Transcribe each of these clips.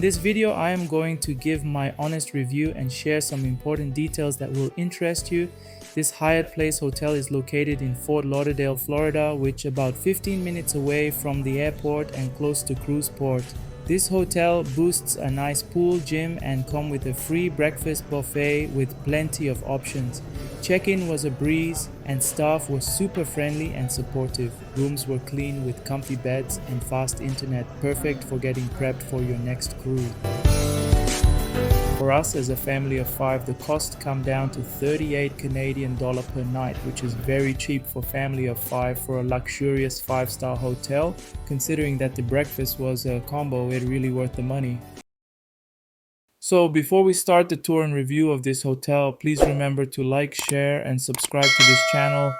this video, I am going to give my honest review and share some important details that will interest you. This Hyatt Place Hotel is located in Fort Lauderdale, Florida, which about 15 minutes away from the airport and close to cruise port. This hotel boasts a nice pool, gym, and come with a free breakfast buffet with plenty of options. Check-in was a breeze and staff was super friendly and supportive. Rooms were clean with comfy beds and fast internet, perfect for getting prepped for your next cruise. For us as a family of 5, the cost come down to 38 Canadian dollar per night, which is very cheap for family of 5 for a luxurious 5-star hotel. Considering that the breakfast was a combo, it really worth the money. So before we start the tour and review of this hotel, please remember to like, share, and subscribe to this channel.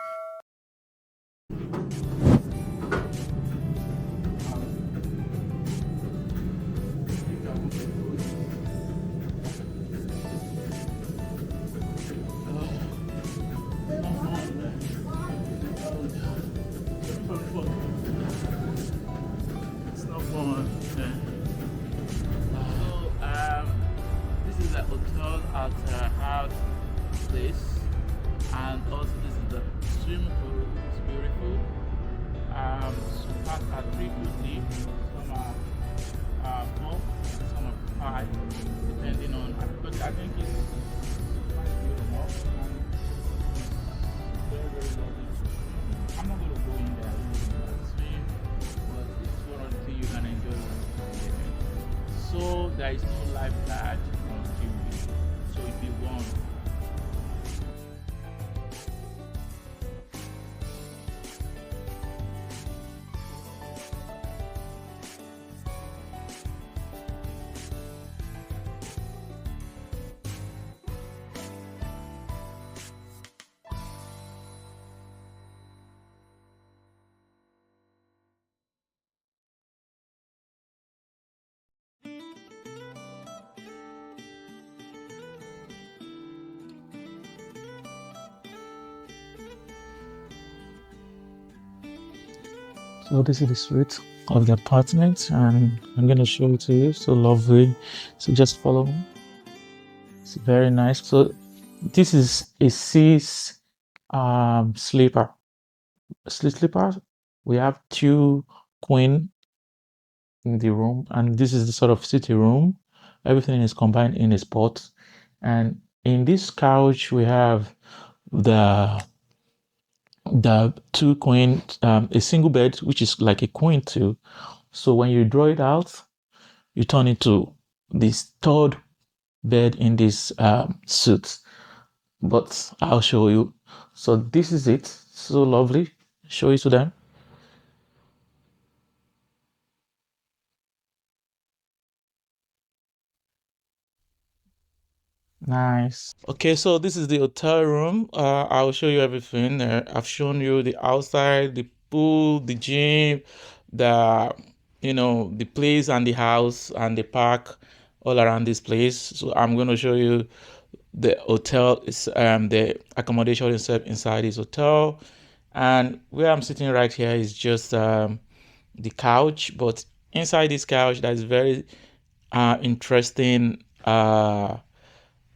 It's not fun. This is a hotel at Hyatt Place, and also this is the swimming pool. It's beautiful. Some parts are 3 foot deep, some are 4, some are 5, depending on. But I think it's quite good enough. And it's very, very lovely. I'm not going to go in there and swim, but it's one of the things you can enjoy. So there is no lifeguard on duty. So if you want, So this is the suite of the apartment, and I'm gonna show it to you. So lovely. So just follow me. It's very nice. So this is a six sleeper. Sleeper. We have 2 queen in the room, and this is the sort of city room. Everything is combined in a spot. And in this couch we have the 2 queen, a single bed which is like a queen too. So when you draw it out, you turn into this 3rd bed in this suite. But I'll show you. So this is it. So lovely. Show it to them. Nice. Okay, so this is the hotel room. I'll show you everything. I've shown you the outside, the pool, the gym, the the place and the house and the park all around this place. So I'm going to show you the hotel is the accommodation itself inside this hotel. And where I'm sitting right here is just the couch, but inside this couch there's very interesting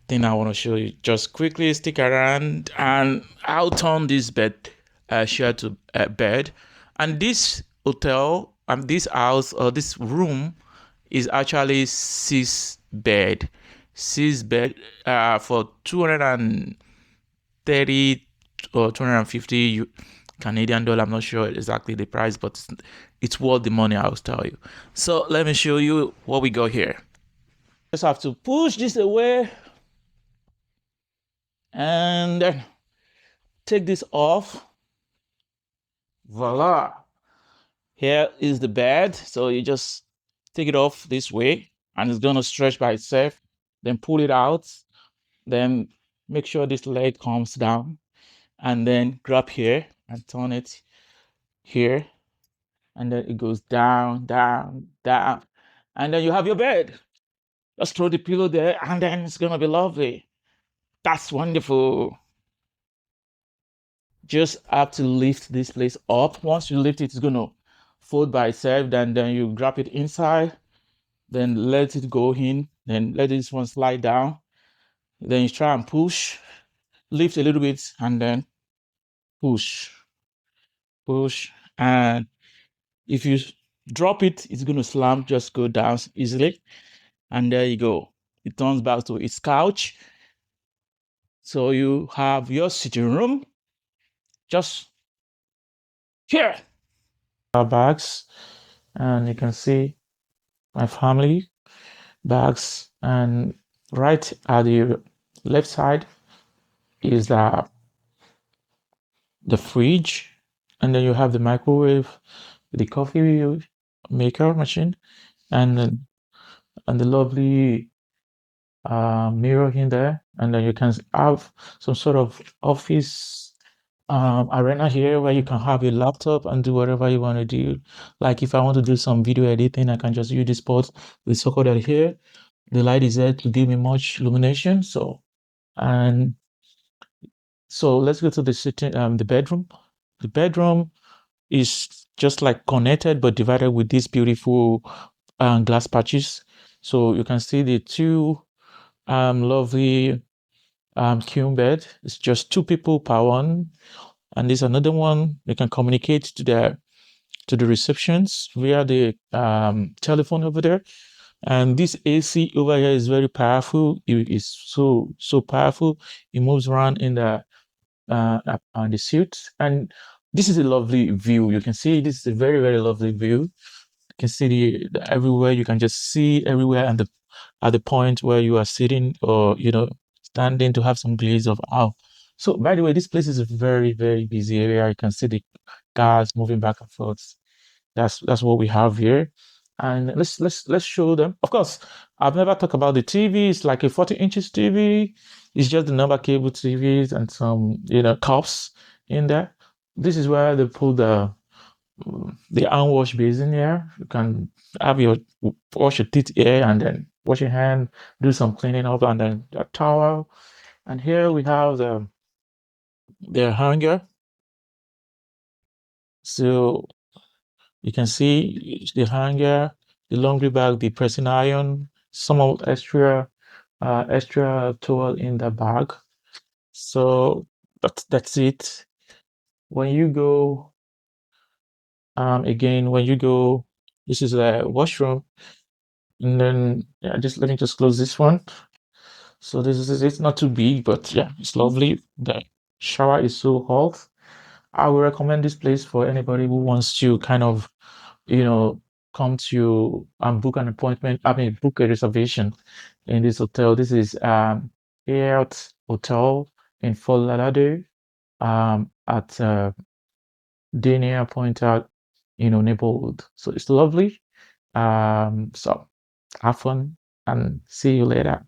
thing I want to show you. Just quickly stick around, and I'll turn this bed share to bed. And this hotel this house or this room is actually 6 bed for 230 or 250 Canadian dollar. I'm not sure exactly the price, but it's worth the money, I'll tell you. So let me show you what we got here. Just have to push this away and then take this off. Voila. Here is the bed. So you just take it off this way and it's going to stretch by itself. Then pull it out. Then make sure this leg comes down and then grab here and turn it here. And then it goes down, down, down. And then you have your bed. Just throw the pillow there and then it's going to be lovely. That's wonderful. Just have to lift this place up. Once you lift it, it's going to fold by itself. Then you grab it inside then let it go in, then let this one slide down, then you try and push, lift a little bit, and then push, push, and if you drop it, it's going to slam, just go down easily, and there you go. It turns back to its couch. So you have your sitting room just here. Our bags, and you can see my family bags, and right at the left side is the fridge, and then you have the microwave, the coffee maker machine, and then and the lovely mirror in there, and then you can have some sort of office arena here where you can have your laptop and do whatever you want to do. Like if I want to do some video editing, I can just use this spot with circle that here. The light is there to give me much illumination. And so let's go to the sitting the bedroom. The bedroom is just like connected but divided with these beautiful glass patches. So you can see the two lovely queen bed. It's just two people per one, and there's another one. You can communicate to the receptions via the telephone over there. And this AC over here is very powerful. It is so powerful. It moves around in on the suit, and this is a lovely view. You can see this is a very lovely view. You can see the everywhere. You can just see everywhere, and at the point where you are sitting or standing to have some glaze of owl. So by the way, this place is a very busy area. You can see the cars moving back and forth. That's what we have here. And let's show them. Of course, I've never talked about the TV. It's like a 40 inches TV. It's just the number cable TVs and some cups in there. This is where they put the hand wash basin here. You can have your wash your teeth here and then wash your hand, do some cleaning up, and then a towel. And here we have the hanger. So you can see the hanger, the laundry bag, the pressing iron, some of extra towel in the bag. So that's it. When you go again, when you go, this is a washroom, and then just let me just close this one. So this is it's not too big, but yeah, it's lovely. The shower is so hot. I would recommend this place for anybody who wants to kind of, come to book an appointment. I mean, book a reservation in this hotel. This is Hyatt Hotel in Fort Lauderdale, at Dania Point out, neighborhood. So it's lovely. So have fun and see you later.